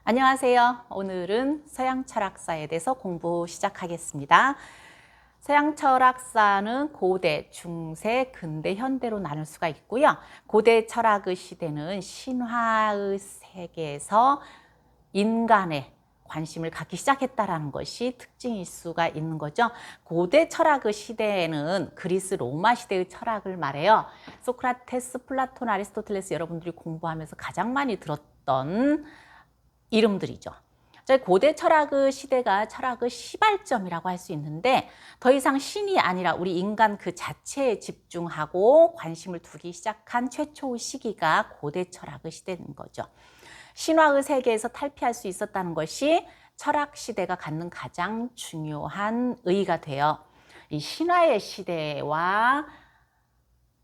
안녕하세요. 오늘은 서양 철학사에 대해서 공부 시작하겠습니다. 서양 철학사는 고대, 중세, 근대, 현대로 나눌 수가 있고요. 고대 철학의 시대는 신화의 세계에서 인간의 관심을 갖기 시작했다라는 것이 특징일 수가 있는 거죠. 고대 철학의 시대에는 그리스 로마 시대의 철학을 말해요. 소크라테스, 플라톤, 아리스토텔레스 여러분들이 공부하면서 가장 많이 들었던 이름들이죠. 고대 철학의 시대가 철학의 시발점이라고 할 수 있는데 더 이상 신이 아니라 우리 인간 그 자체에 집중하고 관심을 두기 시작한 최초의 시기가 고대 철학의 시대인 거죠. 신화의 세계에서 탈피할 수 있었다는 것이 철학 시대가 갖는 가장 중요한 의의가 돼요. 이 신화의 시대와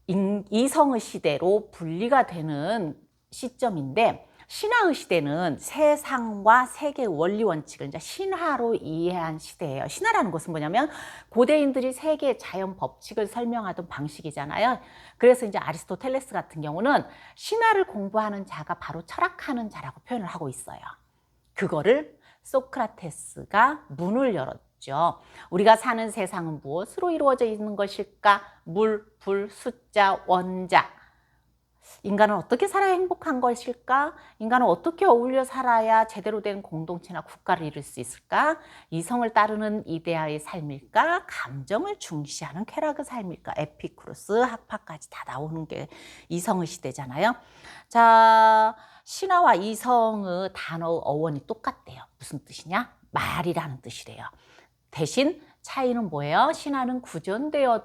이성의 시대로 분리가 되는 시점인데 신화의 시대는 세상과 세계의 원리 원칙을 이제 신화로 이해한 시대예요. 신화라는 것은 뭐냐면 고대인들이 세계의 자연 법칙을 설명하던 방식이잖아요. 그래서 이제 아리스토텔레스 같은 경우는 신화를 공부하는 자가 바로 철학하는 자라고 표현을 하고 있어요. 그거를 소크라테스가 문을 열었죠. 우리가 사는 세상은 무엇으로 이루어져 있는 것일까? 물, 불, 숫자, 원자. 인간은 어떻게 살아야 행복한 것일까? 인간은 어떻게 어울려 살아야 제대로 된 공동체나 국가를 이룰 수 있을까? 이성을 따르는 이데아의 삶일까? 감정을 중시하는 쾌락의 삶일까? 에피쿠로스, 학파까지 다 나오는 게 이성의 시대잖아요. 자, 신화와 이성의 단어의 어원이 똑같대요. 무슨 뜻이냐? 말이라는 뜻이래요. 대신 차이는 뭐예요? 신화는 구전되어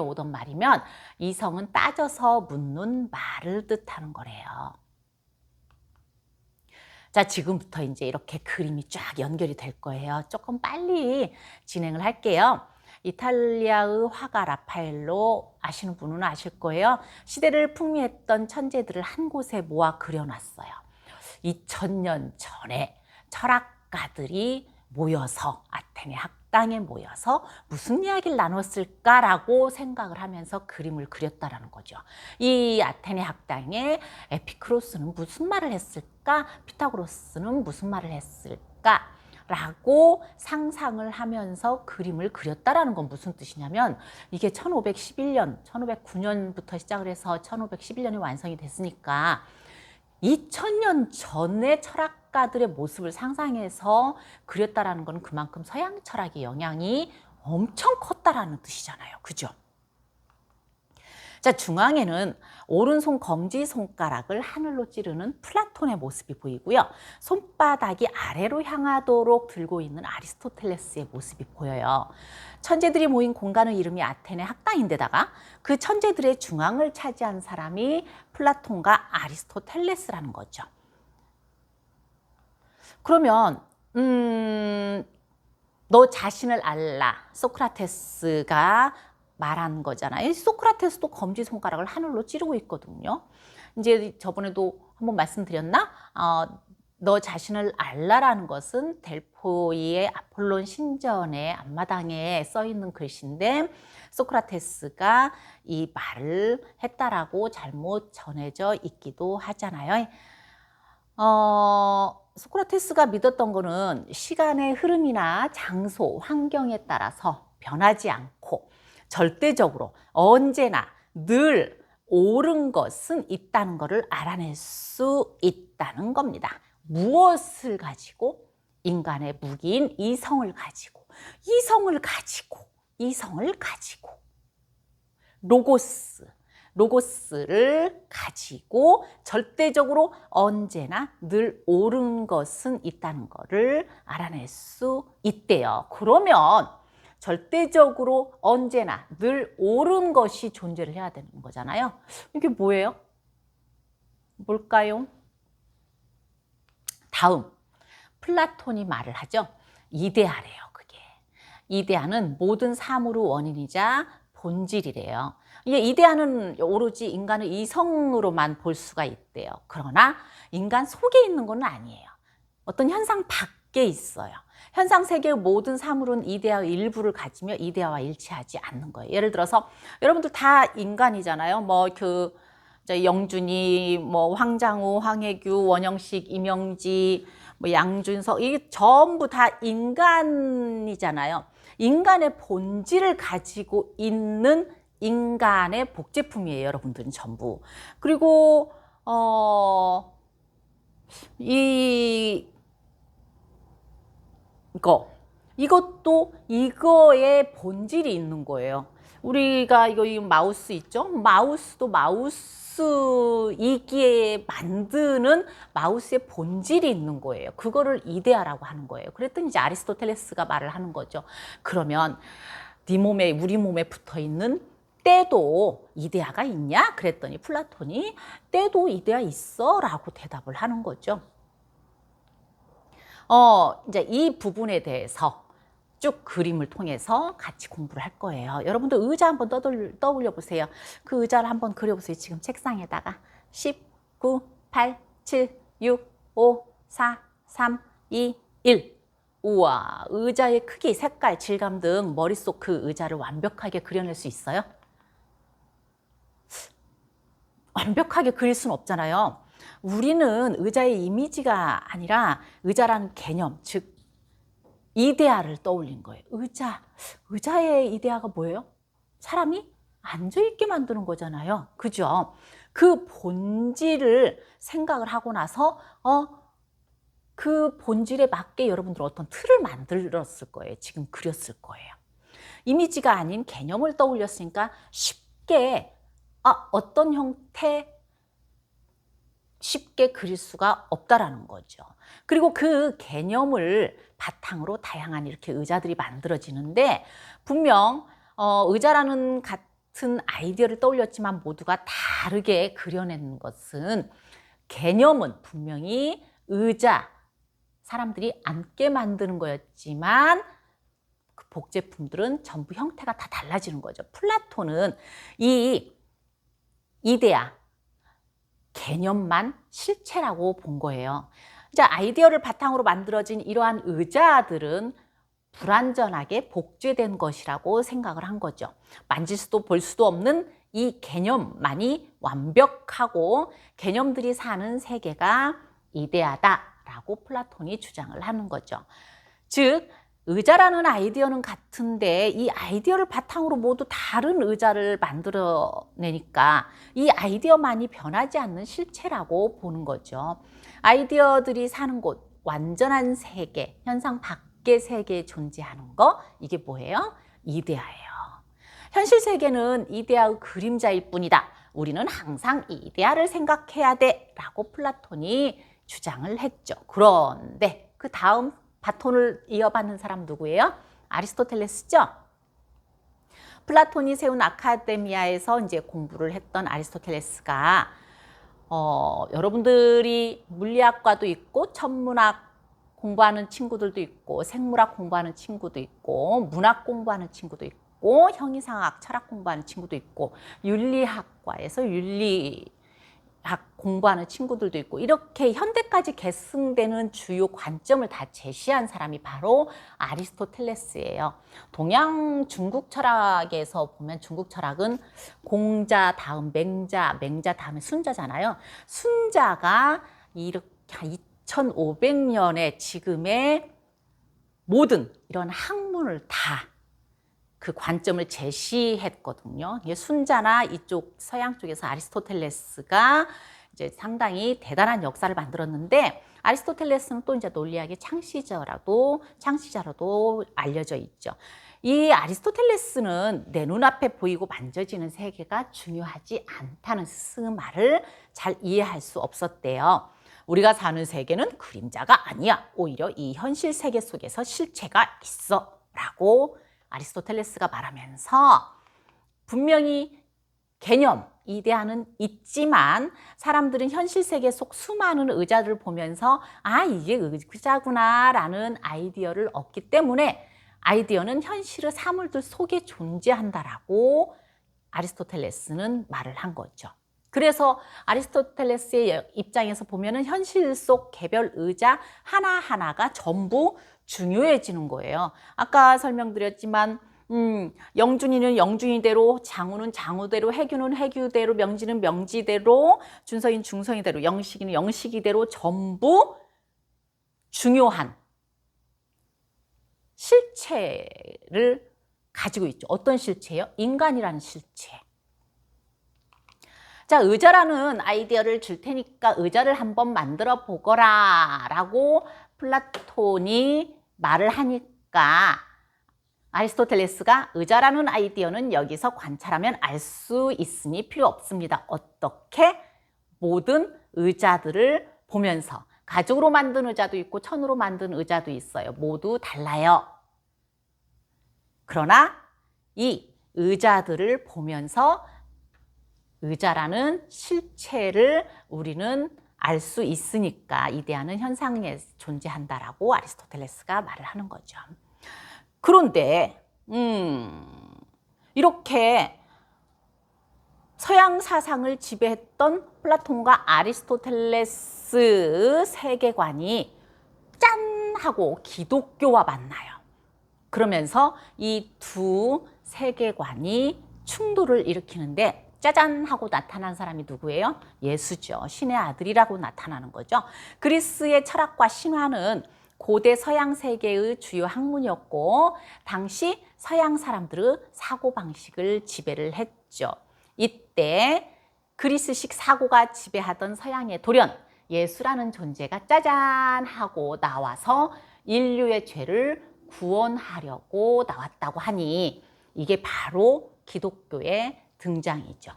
오던 말이면 이성은 따져서 묻는 말을 뜻하는 거래요. 자, 지금부터 이제 이렇게 그림이 쫙 연결이 될 거예요. 조금 빨리 진행을 할게요. 이탈리아의 화가 라파엘로 아시는 분은 아실 거예요. 시대를 풍미했던 천재들을 한 곳에 모아 그려놨어요. 2000년 전에 철학가들이 모여서 아테네 학당에 모여서 무슨 이야기를 나눴을까라고 생각을 하면서 그림을 그렸다라는 거죠. 이 아테네 학당에 에피쿠로스는 무슨 말을 했을까? 피타고라스는 무슨 말을 했을까? 라고 상상을 하면서 그림을 그렸다라는 건 무슨 뜻이냐면 이게 1511년, 1509년부터 시작을 해서 1511년이 완성이 됐으니까 2000년 전의 철학가들의 모습을 상상해서 그렸다라는 건 그만큼 서양 철학의 영향이 엄청 컸다라는 뜻이잖아요. 그죠? 자, 중앙에는 오른손 검지손가락을 하늘로 찌르는 플라톤의 모습이 보이고요. 손바닥이 아래로 향하도록 들고 있는 아리스토텔레스의 모습이 보여요. 천재들이 모인 공간의 이름이 아테네 학당인데다가 그 천재들의 중앙을 차지한 사람이 플라톤과 아리스토텔레스라는 거죠. 그러면 너 자신을 알라, 소크라테스가 말한 거잖아요. 소크라테스도 검지손가락을 하늘로 찌르고 있거든요. 이제 저번에도 한번 말씀드렸나? 너 자신을 알라라는 것은 델포이의 아폴론 신전의 앞마당에 써 있는 글씨인데 소크라테스가 이 말을 했다라고 잘못 전해져 있기도 하잖아요. 소크라테스가 믿었던 거는 시간의 흐름이나 장소, 환경에 따라서 변하지 않고 절대적으로 언제나 늘 옳은 것은 있다는 것을 알아낼 수 있다는 겁니다. 무엇을 가지고? 인간의 무기인 이성을 가지고 로고스를 가지고 절대적으로 언제나 늘 옳은 것은 있다는 것을 알아낼 수 있대요. 그러면 절대적으로 언제나 늘 옳은 것이 존재를 해야 되는 거잖아요. 이게 뭐예요? 뭘까요? 다음, 플라톤이 말을 하죠. 이데아래요, 그게. 이데아는 모든 사물의 원인이자 본질이래요. 이게 이데아는 오로지 인간의 이성으로만 볼 수가 있대요. 그러나 인간 속에 있는 건 아니에요. 어떤 현상 밖에 있어요. 현상 세계의 모든 사물은 이데아의 일부를 가지며 이데아와 일치하지 않는 거예요. 예를 들어서 여러분들 다 인간이잖아요. 영준이, 뭐 황장우, 황혜규, 원영식, 임영지, 뭐 양준석, 이게 전부 다 인간이잖아요. 인간의 본질을 가지고 있는 인간의 복제품이에요, 여러분들은 전부. 그리고 이것도 이거의 본질이 있는 거예요. 우리가 이 마우스 있죠? 마우스도 마우스이기에 만드는 마우스의 본질이 있는 거예요. 그거를 이데아라고 하는 거예요. 그랬더니 이제 아리스토텔레스가 말을 하는 거죠. 그러면 네 몸에, 우리 몸에 붙어 있는 때도 이데아가 있냐? 그랬더니 플라톤이 때도 이데아 있어 라고 대답을 하는 거죠. 이제 이 부분에 대해서 쭉 그림을 통해서 같이 공부를 할 거예요. 여러분들 의자 한번 떠올려 보세요. 그 의자를 한번 그려보세요. 지금 책상에다가 10, 9, 8, 7, 6, 5, 4, 3, 2, 1. 우와, 의자의 크기, 색깔, 질감 등 머릿속 그 의자를 완벽하게 그려낼 수 있어요? 완벽하게 그릴 수는 없잖아요. 우리는 의자의 이미지가 아니라 의자라는 개념, 즉 이데아를 떠올린 거예요. 의자의 이데아가 뭐예요? 사람이 앉아있게 만드는 거잖아요. 그죠? 그 본질을 생각을 하고 나서 그 본질에 맞게 여러분들 어떤 틀을 만들었을 거예요. 지금 그렸을 거예요. 이미지가 아닌 개념을 떠올렸으니까 쉽게 어떤 형태 쉽게 그릴 수가 없다라는 거죠. 그리고 그 개념을 바탕으로 다양한 이렇게 의자들이 만들어지는데 분명 의자라는 같은 아이디어를 떠올렸지만 모두가 다르게 그려낸 것은 개념은 분명히 의자, 사람들이 앉게 만드는 거였지만 그 복제품들은 전부 형태가 다 달라지는 거죠. 플라톤은 이 이데아, 개념만 실체라고 본 거예요. 이제 아이디어를 바탕으로 만들어진 이러한 의자들은 불완전하게 복제된 것이라고 생각을 한 거죠. 만질 수도 볼 수도 없는 이 개념만이 완벽하고 개념들이 사는 세계가 이데아다라고 플라톤이 주장을 하는 거죠. 즉 의자라는 아이디어는 같은데 이 아이디어를 바탕으로 모두 다른 의자를 만들어내니까 이 아이디어만이 변하지 않는 실체라고 보는 거죠. 아이디어들이 사는 곳, 완전한 세계, 현상 밖의 세계에 존재하는 거, 이게 뭐예요? 이데아예요. 현실 세계는 이데아의 그림자일 뿐이다. 우리는 항상 이데아를 생각해야 돼 라고 플라톤이 주장을 했죠. 그런데 그 다음 바톤을 이어받는 사람 누구예요? 아리스토텔레스죠. 플라톤이 세운 아카데미아에서 이제 공부를 했던 아리스토텔레스가 여러분들이 물리학과도 있고 천문학 공부하는 친구들도 있고 생물학 공부하는 친구도 있고 문학 공부하는 친구도 있고 형이상학 철학 공부하는 친구도 있고 윤리학과에서 윤리학 공부하는 친구들도 있고 이렇게 현대까지 계승되는 주요 관점을 다 제시한 사람이 바로 아리스토텔레스예요. 동양 중국 철학에서 보면 중국 철학은 공자 다음 맹자, 맹자 다음에 순자잖아요. 순자가 이렇게 2500년의 지금의 모든 이런 학문을 다 그 관점을 제시했거든요. 순자나 이쪽 서양 쪽에서 아리스토텔레스가 이제 상당히 대단한 역사를 만들었는데 아리스토텔레스는 또 이제 논리학의 창시자라도 알려져 있죠. 이 아리스토텔레스는 내 눈앞에 보이고 만져지는 세계가 중요하지 않다는 스스말을 잘 이해할 수 없었대요. 우리가 사는 세계는 그림자가 아니야. 오히려 이 현실 세계 속에서 실체가 있어 라고 아리스토텔레스가 말하면서 분명히 개념, 이데아는 있지만 사람들은 현실 세계 속 수많은 의자들을 보면서 이게 의자구나 라는 아이디어를 얻기 때문에 아이디어는 현실의 사물들 속에 존재한다라고 아리스토텔레스는 말을 한 거죠. 그래서 아리스토텔레스의 입장에서 보면은 현실 속 개별 의자 하나하나가 전부 중요해지는 거예요. 아까 설명드렸지만 영준이는 영준이대로, 장우는 장우대로, 해규는 해규대로, 명지는 명지대로, 준서이는 중서이대로, 영식이는 영식이대로 전부 중요한 실체를 가지고 있죠. 어떤 실체예요? 인간이라는 실체. 자, 의자라는 아이디어를 줄 테니까 의자를 한번 만들어 보거라 라고 플라톤이 말을 하니까 아리스토텔레스가 의자라는 아이디어는 여기서 관찰하면 알 수 있으니 필요 없습니다. 어떻게? 모든 의자들을 보면서 가죽으로 만든 의자도 있고 천으로 만든 의자도 있어요. 모두 달라요. 그러나 이 의자들을 보면서 의자라는 실체를 우리는 알 수 있으니까 이데아는 현상에 존재한다라고 아리스토텔레스가 말을 하는 거죠. 그런데 이렇게 서양 사상을 지배했던 플라톤과 아리스토텔레스 세계관이 짠 하고 기독교와 만나요. 그러면서 이 두 세계관이 충돌을 일으키는데 짜잔 하고 나타난 사람이 누구예요? 예수죠. 신의 아들이라고 나타나는 거죠. 그리스의 철학과 신화는 고대 서양 세계의 주요 학문이었고 당시 서양 사람들의 사고방식을 지배를 했죠. 이때 그리스식 사고가 지배하던 서양의 돌연 예수라는 존재가 짜잔 하고 나와서 인류의 죄를 구원하려고 나왔다고 하니 이게 바로 기독교의 등장이죠.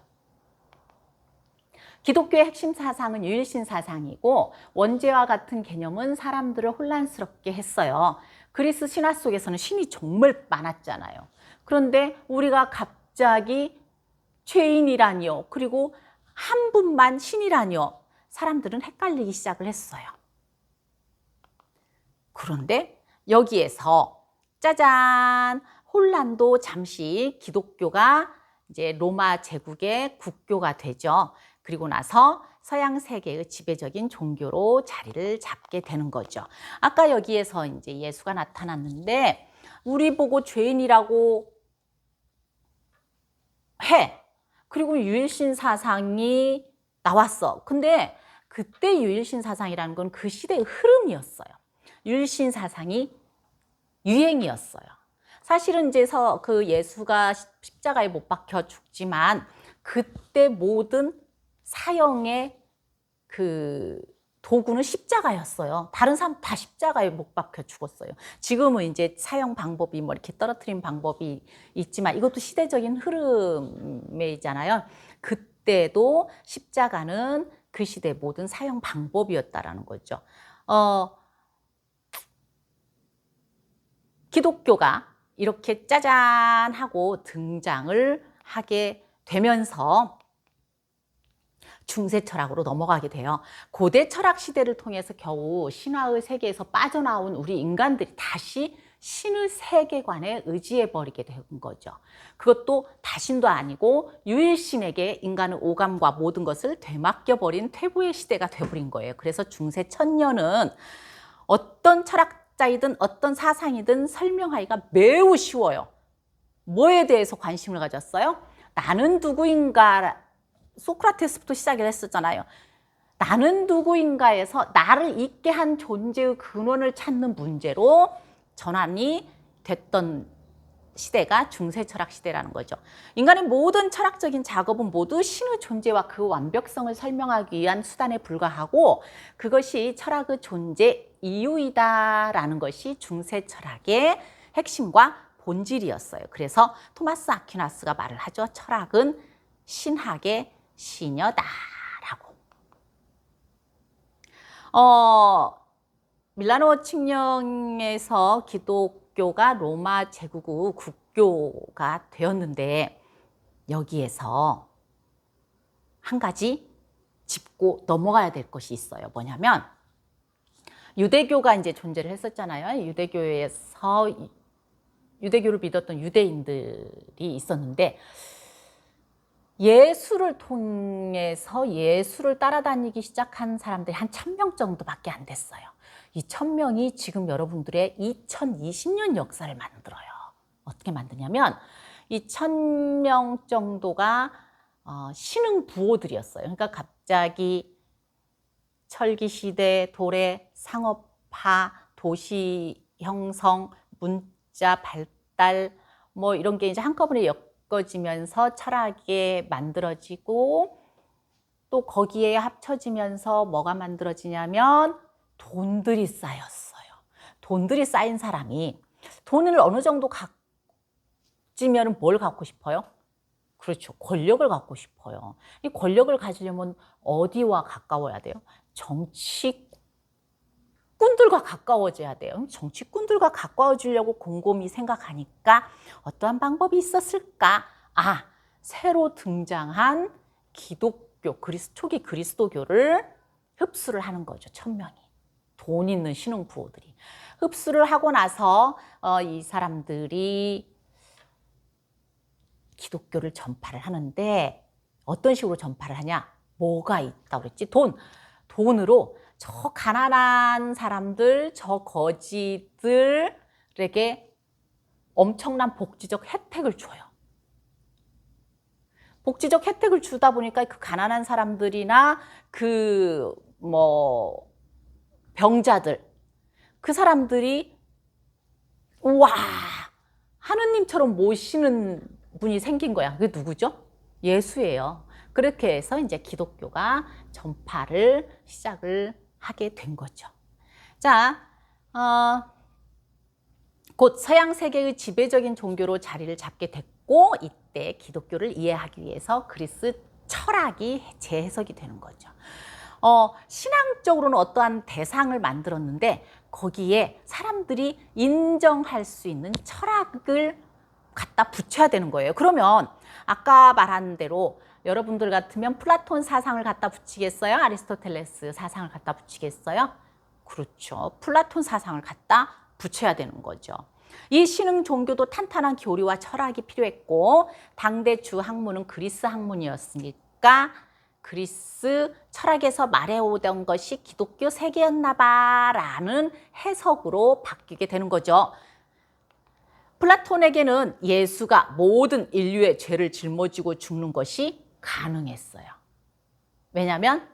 기독교의 핵심 사상은 유일신 사상이고 원죄와 같은 개념은 사람들을 혼란스럽게 했어요. 그리스 신화 속에서는 신이 정말 많았잖아요. 그런데 우리가 갑자기 죄인이라니요. 그리고 한 분만 신이라니요. 사람들은 헷갈리기 시작을 했어요. 그런데 여기에서 짜잔! 혼란도 잠시 기독교가 이제 로마 제국의 국교가 되죠. 그리고 나서 서양 세계의 지배적인 종교로 자리를 잡게 되는 거죠. 아까 여기에서 이제 예수가 나타났는데 우리 보고 죄인이라고 해. 그리고 유일신 사상이 나왔어. 근데 그때 유일신 사상이라는 건 그 시대의 흐름이었어요. 유일신 사상이 유행이었어요. 사실은 이제 그 예수가 십자가에 못 박혀 죽지만 그때 모든 사형의 그 도구는 십자가였어요. 다른 사람 다 십자가에 못 박혀 죽었어요. 지금은 이제 사형 방법이 뭐 이렇게 떨어뜨린 방법이 있지만 이것도 시대적인 흐름이잖아요. 그때도 십자가는 그 시대 모든 사형 방법이었다라는 거죠. 기독교가 이렇게 짜잔 하고 등장을 하게 되면서 중세 철학으로 넘어가게 돼요. 고대 철학 시대를 통해서 겨우 신화의 세계에서 빠져나온 우리 인간들이 다시 신의 세계관에 의지해버리게 된 거죠. 그것도 다신도 아니고 유일신에게 인간의 오감과 모든 것을 되맡겨버린 퇴보의 시대가 돼버린 거예요. 그래서 중세 천년은 어떤 철학자이든 어떤 사상이든 설명하기가 매우 쉬워요. 뭐에 대해서 관심을 가졌어요? 나는 누구인가? 소크라테스부터 시작을 했었잖아요. 나는 누구인가에서 나를 있게 한 존재의 근원을 찾는 문제로 전환이 됐던 시대가 중세 철학 시대라는 거죠. 인간의 모든 철학적인 작업은 모두 신의 존재와 그 완벽성을 설명하기 위한 수단에 불과하고 그것이 철학의 존재 이유이다라는 것이 중세 철학의 핵심과 본질이었어요. 그래서 토마스 아퀴나스가 말을 하죠. 철학은 신학의 시녀다라고. 밀라노 칙령에서 기독교가 로마 제국의 국교가 되었는데 여기에서 한 가지 짚고 넘어가야 될 것이 있어요. 뭐냐면 유대교가 이제 존재를 했었잖아요. 유대교를 믿었던 유대인들이 있었는데 예수를 통해서 예수를 따라다니기 시작한 사람들이 한 1000명 정도밖에 안 됐어요. 이 1000명이 지금 여러분들의 2020년 역사를 만들어요. 어떻게 만드냐면 이 1000명 정도가 신흥 부호들이었어요. 그러니까 갑자기 철기시대, 도래, 상업화, 도시 형성, 문자 발달 뭐 이런 게 이제 한꺼번에 엮어지면서 철학이 만들어지고 또 거기에 합쳐지면서 뭐가 만들어지냐면 돈들이 쌓였어요. 돈들이 쌓인 사람이 돈을 어느 정도 가지면 뭘 갖고 싶어요? 그렇죠. 권력을 갖고 싶어요. 이 권력을 가지려면 어디와 가까워야 돼요? 정치꾼들과 가까워져야 돼요. 정치꾼들과 가까워지려고 곰곰이 생각하니까 어떠한 방법이 있었을까? 새로 등장한 기독교, 초기 그리스도교를 흡수를 하는 거죠. 1000명이. 돈 있는 신흥 부호들이. 흡수를 하고 나서 이 사람들이 기독교를 전파를 하는데 어떤 식으로 전파를 하냐? 뭐가 있다고 그랬지? 돈으로 저 가난한 사람들, 저 거지들에게 엄청난 복지적 혜택을 줘요. 복지적 혜택을 주다 보니까 그 가난한 사람들이나 병자들, 그 사람들이 우와 하느님처럼 모시는 분이 생긴 거야. 그게 누구죠? 예수예요. 그렇게 해서 이제 기독교가 전파를 시작을 하게 된 거죠. 자, 곧 서양 세계의 지배적인 종교로 자리를 잡게 됐고 이때 기독교를 이해하기 위해서 그리스 철학이 재해석이 되는 거죠. 신앙적으로는 어떠한 대상을 만들었는데 거기에 사람들이 인정할 수 있는 철학을 갖다 붙여야 되는 거예요. 그러면 아까 말한 대로 여러분들 같으면 플라톤 사상을 갖다 붙이겠어요? 아리스토텔레스 사상을 갖다 붙이겠어요? 그렇죠. 플라톤 사상을 갖다 붙여야 되는 거죠. 이 신흥 종교도 탄탄한 교리와 철학이 필요했고 당대 주 학문은 그리스 학문이었으니까 그리스 철학에서 말해오던 것이 기독교 세계였나 봐라는 해석으로 바뀌게 되는 거죠. 플라톤에게는 예수가 모든 인류의 죄를 짊어지고 죽는 것이 가능했어요. 왜냐하면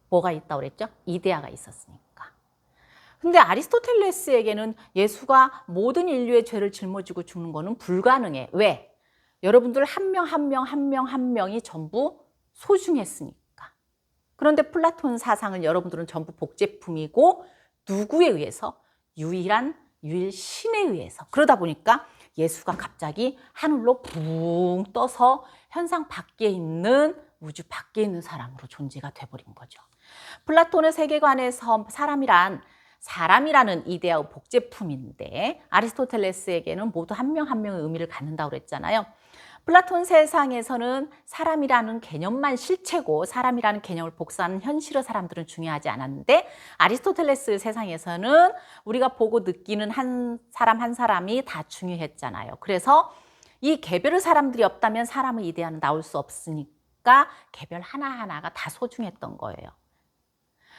뭐가 있다고 그랬죠? 이데아가 있었으니까. 근데 아리스토텔레스에게는 예수가 모든 인류의 죄를 짊어지고 죽는 것은 불가능해. 왜? 여러분들 한 명 이 전부 소중했으니까. 그런데 플라톤 사상은 여러분들은 전부 복제품이고 누구에 의해서? 유일 신에 의해서. 그러다 보니까 예수가 갑자기 하늘로 붕 떠서 현상 밖에 있는 우주 밖에 있는 사람으로 존재가 돼버린 거죠. 플라톤의 세계관에서 사람이라는 이데아의 복제품인데 아리스토텔레스에게는 모두 한 명 한 명의 의미를 갖는다고 그랬잖아요. 플라톤 세상에서는 사람이라는 개념만 실체고 사람이라는 개념을 복사하는 현실의 사람들은 중요하지 않았는데 아리스토텔레스 세상에서는 우리가 보고 느끼는 한 사람 한 사람이 다 중요했잖아요. 그래서 이 개별의 사람들이 없다면 사람의 이데아는 나올 수 없으니까 개별 하나하나가 다 소중했던 거예요.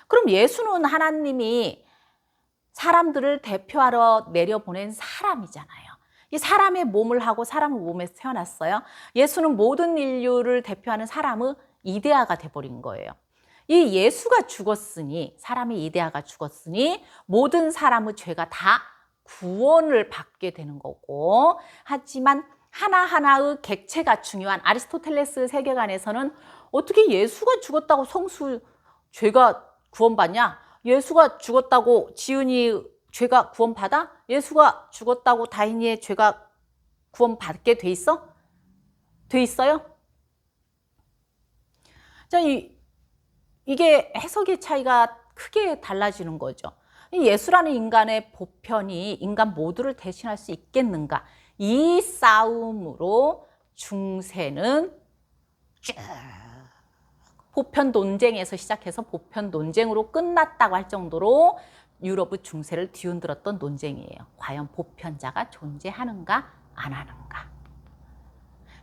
그럼 예수는 하나님이 사람들을 대표하러 내려보낸 사람이잖아요. 이 사람의 몸을 하고 사람의 몸에서 태어났어요. 예수는 모든 인류를 대표하는 사람의 이데아가 돼버린 거예요. 이 예수가 죽었으니 사람의 이데아가 죽었으니 모든 사람의 죄가 다 구원을 받게 되는 거고 하지만 하나하나의 객체가 중요한 아리스토텔레스 세계관에서는 어떻게 예수가 죽었다고 성수 죄가 구원받냐? 예수가 죽었다고 지은이 죄가 구원받아? 예수가 죽었다고 다인이의 죄가 구원받게 돼 있어? 돼 있어요? 자, 이게 해석의 차이가 크게 달라지는 거죠. 예수라는 인간의 보편이 인간 모두를 대신할 수 있겠는가? 이 싸움으로 중세는 쭉 보편 논쟁에서 시작해서 보편 논쟁으로 끝났다고 할 정도로 유럽의 중세를 뒤흔들었던 논쟁이에요. 과연 보편자가 존재하는가 안 하는가.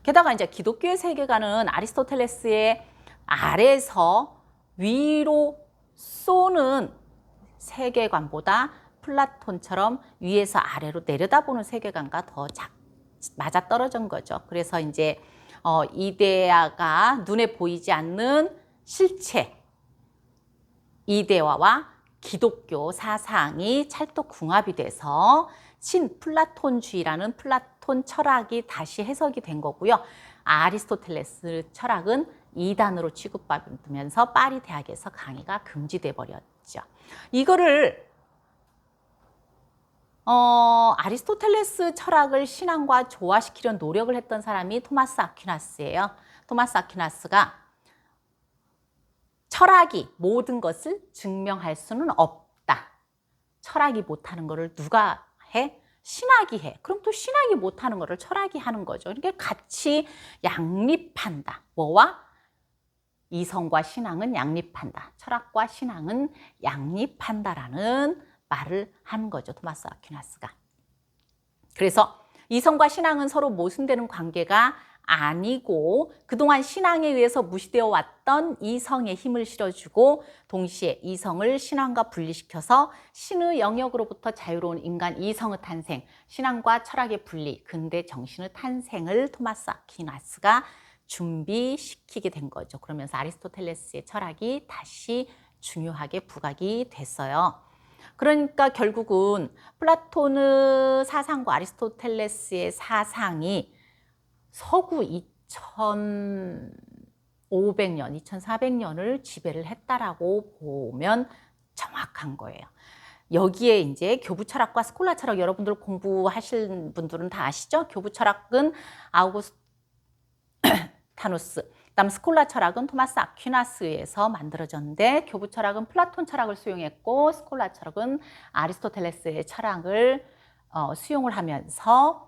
게다가 이제 기독교의 세계관은 아리스토텔레스의 아래에서 위로 쏘는 세계관보다 플라톤처럼 위에서 아래로 내려다보는 세계관과 더 맞아떨어진 거죠. 그래서 이제 이데아가 눈에 보이지 않는 실체, 이데아와 기독교 사상이 찰떡궁합이 돼서 신플라톤주의라는 플라톤 철학이 다시 해석이 된 거고요. 아리스토텔레스 철학은 이단으로 취급받으면서 파리 대학에서 강의가 금지돼 버렸죠. 이거를 아리스토텔레스 철학을 신앙과 조화시키려 노력을 했던 사람이 토마스 아퀴나스예요. 토마스 아퀴나스가 철학이 모든 것을 증명할 수는 없다. 철학이 못하는 거를 누가 해? 신학이 해. 그럼 또 신학이 못하는 거를 철학이 하는 거죠. 그러니까 같이 양립한다. 뭐와? 이성과 신앙은 양립한다. 철학과 신앙은 양립한다라는 말을 하는 거죠. 토마스 아퀴나스가. 그래서 이성과 신앙은 서로 모순되는 관계가 아니고 그동안 신앙에 의해서 무시되어 왔던 이성의 힘을 실어주고 동시에 이성을 신앙과 분리시켜서 신의 영역으로부터 자유로운 인간 이성의 탄생, 신앙과 철학의 분리, 근대 정신의 탄생을 토마스 아퀴나스가 준비시키게 된 거죠. 그러면서 아리스토텔레스의 철학이 다시 중요하게 부각이 됐어요. 그러니까 결국은 플라톤의 사상과 아리스토텔레스의 사상이 서구 2500년, 2400년을 지배를 했다라고 보면 정확한 거예요. 여기에 이제 교부 철학과 스콜라 철학 여러분들 공부하실 분들은 다 아시죠? 교부 철학은 아우구스타누스, 그다음 스콜라 철학은 토마스 아퀴나스에서 만들어졌는데 교부 철학은 플라톤 철학을 수용했고 스콜라 철학은 아리스토텔레스의 철학을 수용을 하면서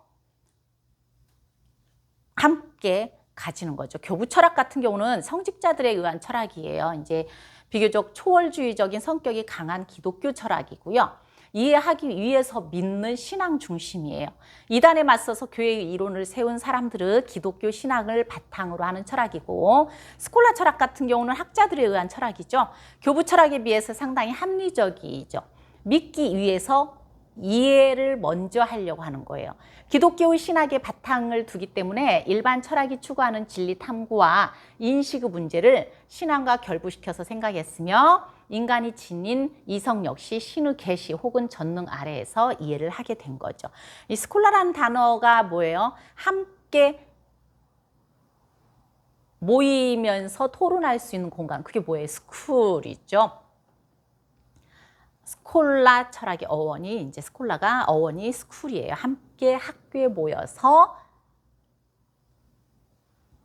함께 가지는 거죠. 교부 철학 같은 경우는 성직자들에 의한 철학이에요. 이제 비교적 초월주의적인 성격이 강한 기독교 철학이고요. 이해하기 위해서 믿는 신앙 중심이에요. 이단에 맞서서 교회의 이론을 세운 사람들은 기독교 신앙을 바탕으로 하는 철학이고 스콜라 철학 같은 경우는 학자들에 의한 철학이죠. 교부 철학에 비해서 상당히 합리적이죠. 믿기 위해서 이해를 먼저 하려고 하는 거예요. 기독교의 신학의 바탕을 두기 때문에 일반 철학이 추구하는 진리 탐구와 인식의 문제를 신앙과 결부시켜서 생각했으며 인간이 지닌 이성 역시 신의 계시 혹은 전능 아래에서 이해를 하게 된 거죠. 이 스콜라라는 단어가 뭐예요? 함께 모이면서 토론할 수 있는 공간. 그게 뭐예요? 스쿨이죠. 스콜라 철학의 어원이 이제 스콜라가 어원이 스쿨이에요. 함께 학교에 모여서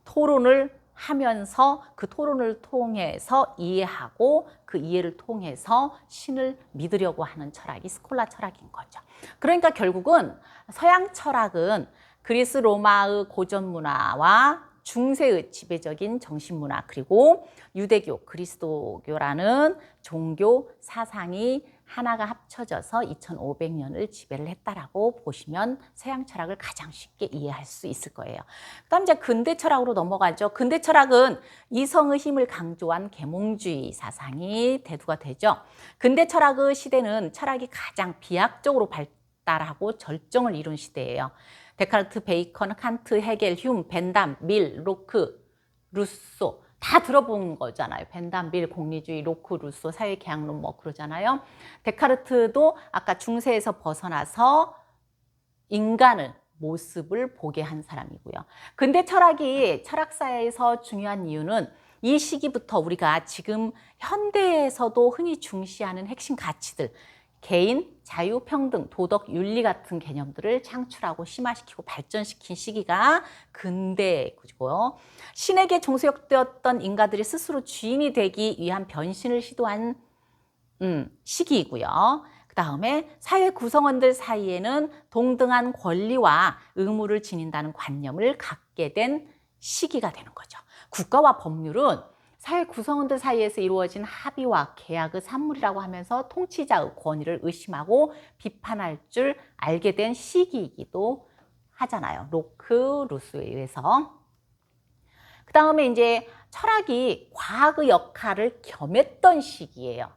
토론을 하면서 그 토론을 통해서 이해하고 그 이해를 통해서 신을 믿으려고 하는 철학이 스콜라 철학인 거죠. 그러니까 결국은 서양 철학은 그리스 로마의 고전 문화와 중세의 지배적인 정신문화 그리고 유대교, 그리스도교라는 종교 사상이 하나가 합쳐져서 2500년을 지배를 했다라고 보시면 서양 철학을 가장 쉽게 이해할 수 있을 거예요. 그다음 이제 근대 철학으로 넘어가죠. 근대 철학은 이성의 힘을 강조한 계몽주의 사상이 대두가 되죠. 근대 철학의 시대는 철학이 가장 비약적으로 발달하고 절정을 이룬 시대예요. 데카르트, 베이컨, 칸트, 헤겔, 휴մ, 벤담, 밀, 로크, 루소 다 들어본 거잖아요. 벤담, 밀, 공리주의, 로크, 루소, 사회계약론 뭐 그러잖아요. 데카르트도 아까 중세에서 벗어나서 인간의 모습을 보게 한 사람이고요. 근대 철학이 철학사에서 중요한 이유는 이 시기부터 우리가 지금 현대에서도 흔히 중시하는 핵심 가치들 개인, 자유, 평등, 도덕, 윤리 같은 개념들을 창출하고 심화시키고 발전시킨 시기가 근대고요. 신에게 종속되었던 인간들이 스스로 주인이 되기 위한 변신을 시도한 시기이고요. 그 다음에 사회 구성원들 사이에는 동등한 권리와 의무를 지닌다는 관념을 갖게 된 시기가 되는 거죠. 국가와 법률은 사회 구성원들 사이에서 이루어진 합의와 계약의 산물이라고 하면서 통치자의 권위를 의심하고 비판할 줄 알게 된 시기이기도 하잖아요. 로크, 루소에 의해서. 그 다음에 이제 철학이 과학의 역할을 겸했던 시기예요.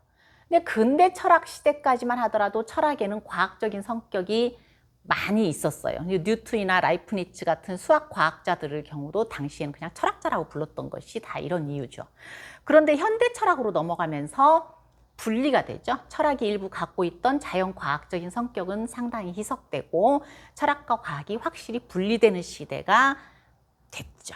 근데 근대 철학 시대까지만 하더라도 철학에는 과학적인 성격이 많이 있었어요. 뉴턴이나 라이프니츠 같은 수학 과학자들의 경우도 당시에는 그냥 철학자라고 불렀던 것이 다 이런 이유죠. 그런데 현대 철학으로 넘어가면서 분리가 되죠. 철학이 일부 갖고 있던 자연과학적인 성격은 상당히 희석되고 철학과 과학이 확실히 분리되는 시대가 됐죠.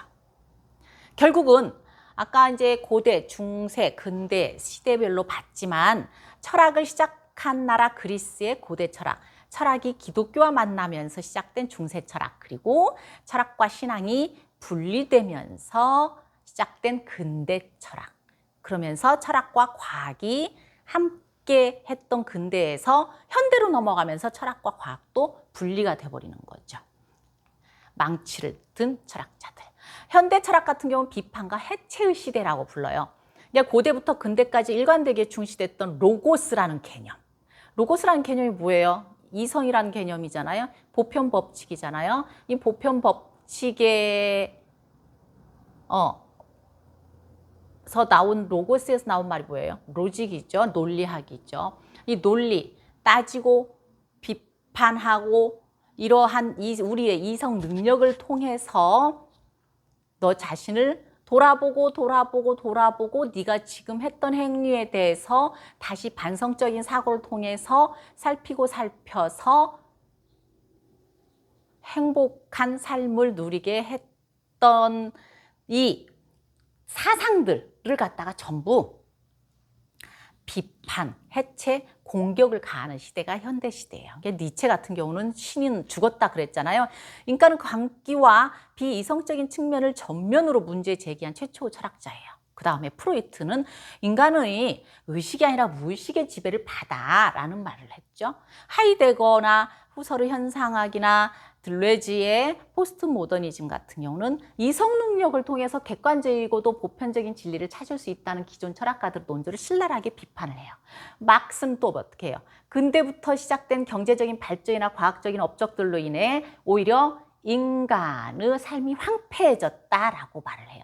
결국은 아까 이제 고대, 중세, 근대 시대별로 봤지만 철학을 시작한 나라 그리스의 고대 철학, 철학이 기독교와 만나면서 시작된 중세 철학, 그리고 철학과 신앙이 분리되면서 시작된 근대 철학. 그러면서 철학과 과학이 함께 했던 근대에서 현대로 넘어가면서 철학과 과학도 분리가 돼버리는 거죠. 망치를 든 철학자들. 현대 철학 같은 경우는 비판과 해체의 시대라고 불러요. 고대부터 근대까지 일관되게 중시됐던 로고스라는 개념. 로고스라는 개념이 뭐예요? 이성이라는 개념이잖아요. 보편 법칙이잖아요. 이 보편 법칙에 서 나온 로고스에서 나온 말이 뭐예요? 로직이죠. 논리학이죠. 이 논리, 따지고 비판하고 이러한 우리의 이성 능력을 통해서 너 자신을 돌아보고 네가 지금 했던 행위에 대해서 다시 반성적인 사고를 통해서 살펴서 행복한 삶을 누리게 했던 이 사상들을 갖다가 전부 비판, 해체, 공격을 가하는 시대가 현대 시대예요. 니체 같은 경우는 신은 죽었다 그랬잖아요. 인간은 광기와 비이성적인 측면을 전면으로 문제 제기한 최초 철학자예요. 그 다음에 프로이트는 인간의 의식이 아니라 무의식의 지배를 받아라는 말을 했죠. 하이데거나 후서르 현상학이나 들레지의 포스트 모더니즘 같은 경우는 이성 능력을 통해서 객관적이고도 보편적인 진리를 찾을 수 있다는 기존 철학가들 논조를 신랄하게 비판을 해요. 막스는 또 어떻게 해요? 근대부터 시작된 경제적인 발전이나 과학적인 업적들로 인해 오히려 인간의 삶이 황폐해졌다라고 말을 해요.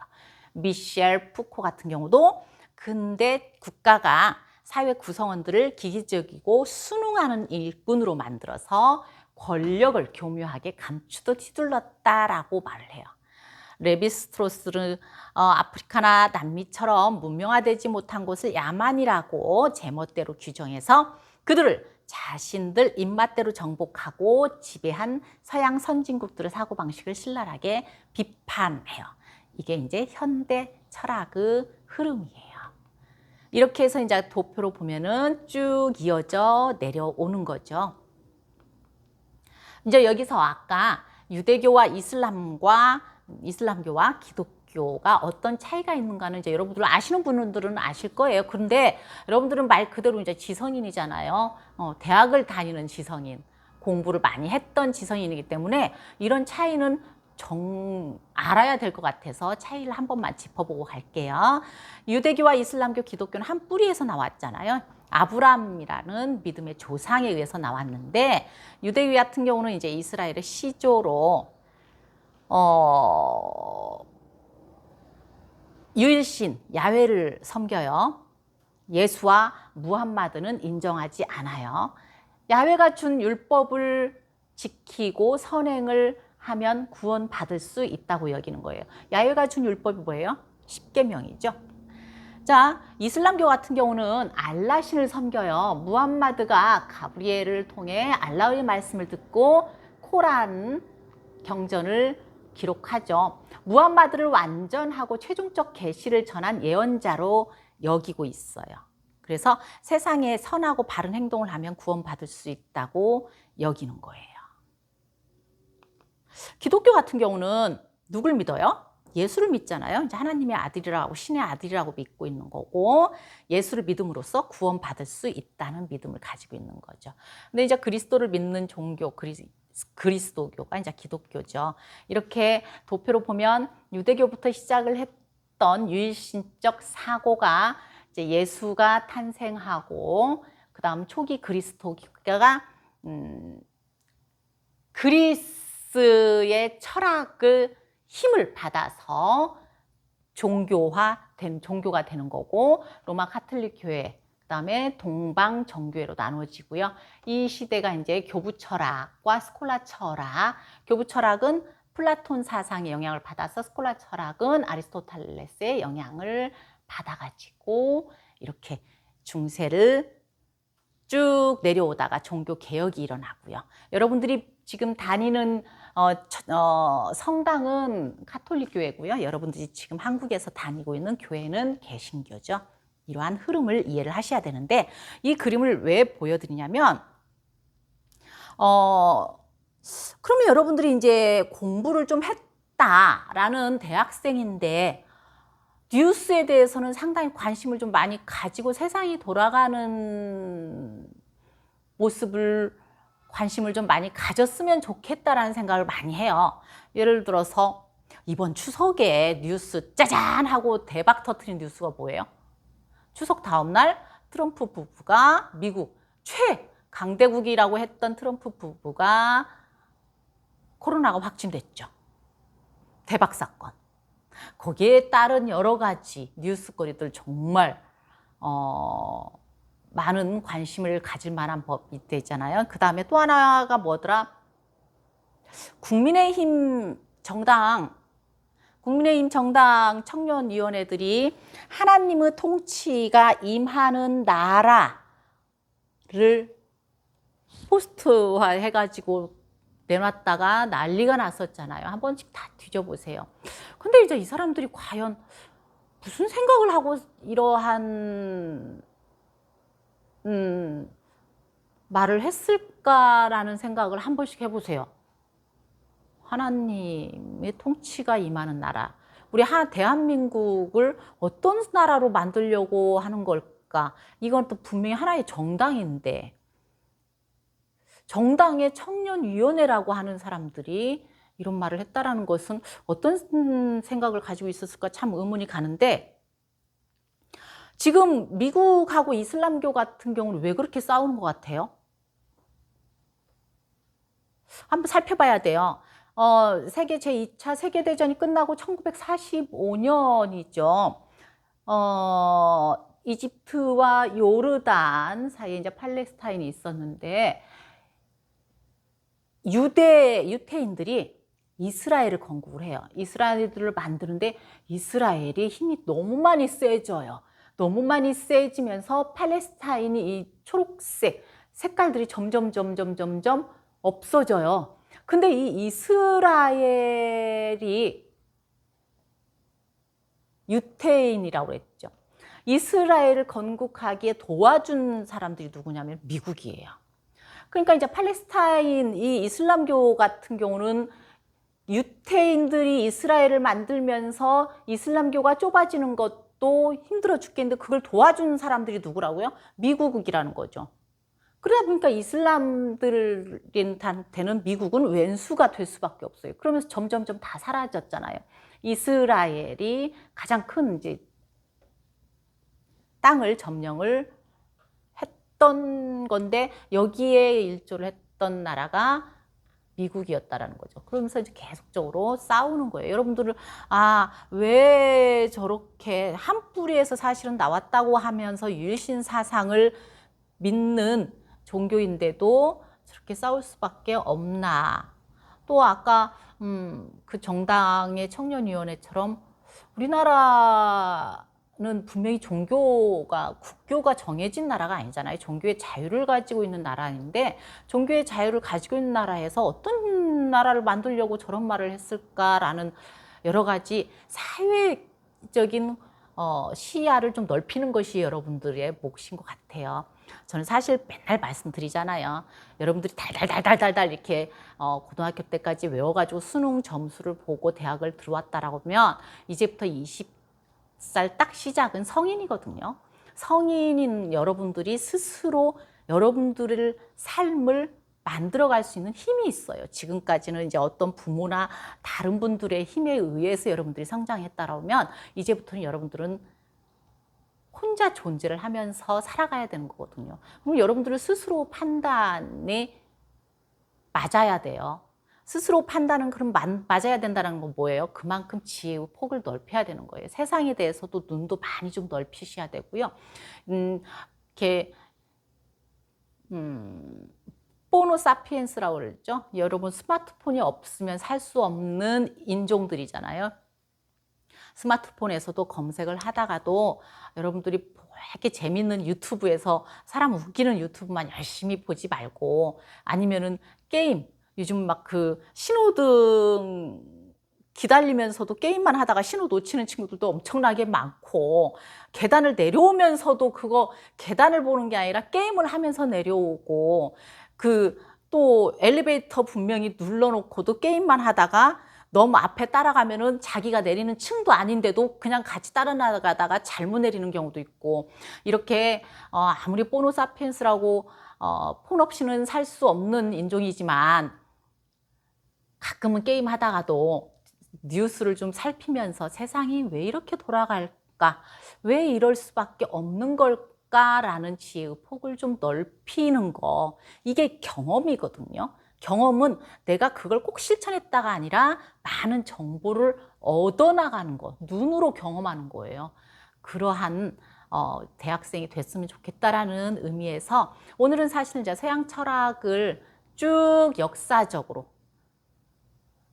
미셸 푸코 같은 경우도 근대 국가가 사회 구성원들을 기기적이고 순응하는 일꾼으로 만들어서 권력을 교묘하게 감추듯 휘둘렀다라고 말을 해요. 레비스트로스는 아프리카나 남미처럼 문명화되지 못한 곳을 야만이라고 제멋대로 규정해서 그들을 자신들 입맛대로 정복하고 지배한 서양 선진국들의 사고방식을 신랄하게 비판해요. 이게 이제 현대 철학의 흐름이에요. 이렇게 해서 이제 도표로 보면은 쭉 이어져 내려오는 거죠. 이제 여기서 아까 유대교와 이슬람교와 기독교가 어떤 차이가 있는가는 이제 여러분들 아시는 분들은 아실 거예요. 그런데 여러분들은 말 그대로 이제 지성인이잖아요. 대학을 다니는 지성인, 공부를 많이 했던 지성인이기 때문에 이런 차이는 알아야 될 것 같아서 차이를 한 번만 짚어보고 갈게요. 유대교와 이슬람교, 기독교는 한 뿌리에서 나왔잖아요. 아브람이라는 믿음의 조상에 의해서 나왔는데 유대교 같은 경우는 이제 이스라엘의 시조로 유일신 야훼를 섬겨요. 예수와 무함마드는 인정하지 않아요. 야훼가 준 율법을 지키고 선행을 하면 구원받을 수 있다고 여기는 거예요. 야훼가 준 율법이 뭐예요? 십계명이죠. 자, 이슬람교 같은 경우는 알라신을 섬겨요. 무함마드가 가브리엘을 통해 알라의 말씀을 듣고 코란 경전을 기록하죠. 무함마드를 완전하고 최종적 계시를 전한 예언자로 여기고 있어요. 그래서 세상에 선하고 바른 행동을 하면 구원받을 수 있다고 여기는 거예요. 기독교 같은 경우는 누굴 믿어요? 예수를 믿잖아요. 이제 하나님의 아들이라고 신의 아들이라고 믿고 있는 거고 예수를 믿음으로써 구원받을 수 있다는 믿음을 가지고 있는 거죠. 근데 이제 그리스도를 믿는 종교 그리스도교가 이제 기독교죠. 이렇게 도표로 보면 유대교부터 시작을 했던 유일신적 사고가 이제 예수가 탄생하고 그다음 초기 그리스도교가 그리스의 철학을 힘을 받아서 종교가 되는 거고 로마 카톨릭 교회 그다음에 동방 정교회로 나눠지고요. 이 시대가 이제 교부 철학과 스콜라 철학. 교부 철학은 플라톤 사상의 영향을 받아서 스콜라 철학은 아리스토텔레스의 영향을 받아가지고 이렇게 중세를 쭉 내려오다가 종교 개혁이 일어나고요. 여러분들이 지금 다니는 성당은 가톨릭 교회고요. 여러분들이 지금 한국에서 다니고 있는 교회는 개신교죠. 이러한 흐름을 이해를 하셔야 되는데 이 그림을 왜 보여드리냐면 그러면 여러분들이 이제 공부를 좀 했다라는 대학생인데 뉴스에 대해서는 상당히 관심을 좀 많이 가지고 세상이 돌아가는 모습을 관심을 좀 많이 가졌으면 좋겠다라는 생각을 많이 해요. 예를 들어서 이번 추석에 뉴스 짜잔 하고 대박 터트린 뉴스가 뭐예요? 추석 다음 날 트럼프 부부가 미국 최강대국이라고 했던 트럼프 부부가 코로나가 확진됐죠. 대박 사건. 거기에 따른 여러 가지 뉴스거리들 정말 많은 관심을 가질 만한 법이 있잖아요. 그 다음에 또 하나가 뭐더라? 국민의힘 정당 청년위원회들이 하나님의 통치가 임하는 나라를 포스트화 해가지고 내놨다가 난리가 났었잖아요. 한 번씩 다 뒤져보세요. 근데 이제 이 사람들이 과연 무슨 생각을 하고 이러한 말을 했을까라는 생각을 한 번씩 해보세요. 하나님의 통치가 임하는 나라. 우리 대한민국을 어떤 나라로 만들려고 하는 걸까? 이건 또 분명히 하나의 정당인데 정당의 청년위원회라고 하는 사람들이 이런 말을 했다라는 것은 어떤 생각을 가지고 있었을까 참 의문이 가는데 지금 미국하고 이슬람교 같은 경우는 왜 그렇게 싸우는 것 같아요? 한번 살펴봐야 돼요. 세계 제2차 세계대전이 끝나고 1945년이죠. 이집트와 요르단 사이에 이제 팔레스타인이 있었는데 유태인들이 이스라엘을 건국을 해요. 이스라엘을 만드는데 이스라엘이 힘이 너무 많이 세져요. 너무 많이 세지면서 팔레스타인이 이 초록색 색깔들이 점점 없어져요. 근데 이 이스라엘이 유태인이라고 했죠. 이스라엘을 건국하기에 도와준 사람들이 누구냐면 미국이에요. 그러니까 이제 팔레스타인 이 이슬람교 같은 경우는 유태인들이 이스라엘을 만들면서 이슬람교가 좁아지는 것도 힘들어 죽겠는데 그걸 도와준 사람들이 누구라고요? 미국이라는 거죠. 그러다 보니까 이슬람들한테는 미국은 왼수가 될 수밖에 없어요. 그러면서 점점 다 사라졌잖아요. 이스라엘이 가장 큰 이제 땅을 점령을 했던 건데 여기에 일조를 했던 나라가 미국이었다라는 거죠. 그러면서 이제 계속적으로 싸우는 거예요. 여러분들은 왜 저렇게 한 뿌리에서 사실은 나왔다고 하면서 유일신 사상을 믿는 종교인데도 저렇게 싸울 수밖에 없나. 또 아까 그 정당의 청년위원회처럼 우리나라는 분명히 국교가 정해진 나라가 아니잖아요. 종교의 자유를 가지고 있는 나라인데 종교의 자유를 가지고 있는 나라에서 어떤 나라를 만들려고 저런 말을 했을까라는 여러 가지 사회적인 시야를 좀 넓히는 것이 여러분들의 몫인 것 같아요. 저는 사실 맨날 말씀드리잖아요. 여러분들이 달달 이렇게 고등학교 때까지 외워가지고 수능 점수를 보고 대학을 들어왔다라고 하면 이제부터 20살 딱 시작은 성인이거든요. 성인인 여러분들이 스스로 여러분들의 삶을 만들어갈 수 있는 힘이 있어요. 지금까지는 이제 어떤 부모나 다른 분들의 힘에 의해서 여러분들이 성장했다라고 하면 이제부터는 여러분들은 혼자 존재를 하면서 살아가야 되는 거거든요. 그럼 여러분들은 스스로 판단에 맞아야 돼요. 스스로 판단은 그럼 맞아야 된다는 건 뭐예요? 그만큼 지혜의 폭을 넓혀야 되는 거예요. 세상에 대해서도 눈도 많이 좀 넓히셔야 되고요. 이렇게 호모 사피엔스라고 그러죠. 여러분 스마트폰이 없으면 살 수 없는 인종들이잖아요. 스마트폰에서도 검색을 하다가도 여러분들이 이렇게 재밌는 유튜브에서 사람 웃기는 유튜브만 열심히 보지 말고, 아니면은 게임, 요즘 막 그 신호등 기다리면서도 게임만 하다가 신호 놓치는 친구들도 엄청나게 많고, 계단을 내려오면서도 그거 계단을 보는 게 아니라 게임을 하면서 내려오고, 그 또 엘리베이터 분명히 눌러놓고도 게임만 하다가 너무 앞에 따라가면은 자기가 내리는 층도 아닌데도 그냥 같이 따라 나가다가 잘못 내리는 경우도 있고, 이렇게 아무리 호모 사피엔스라고 폰 없이는 살 수 없는 인종이지만 가끔은 게임 하다가도 뉴스를 좀 살피면서 세상이 왜 이렇게 돌아갈까? 왜 이럴 수밖에 없는 걸까라는 지혜의 폭을 좀 넓히는 거. 이게 경험이거든요. 경험은 내가 그걸 꼭 실천했다가 아니라 많은 정보를 얻어나가는 거, 눈으로 경험하는 거예요. 그러한 대학생이 됐으면 좋겠다라는 의미에서 오늘은 사실 이제 서양 철학을 쭉 역사적으로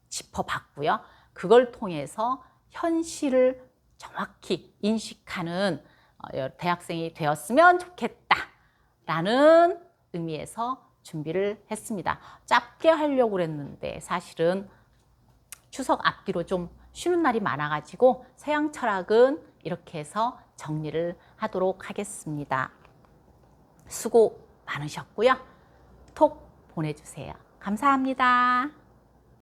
짚어봤고요. 그걸 통해서 현실을 정확히 인식하는 대학생이 되었으면 좋겠다라는 의미에서 준비를 했습니다. 짧게 하려고 그랬는데 사실은 추석 앞뒤로 좀 쉬는 날이 많아가지고 서양 철학은 이렇게 해서 정리를 하도록 하겠습니다. 수고 많으셨고요. 톡 보내주세요. 감사합니다.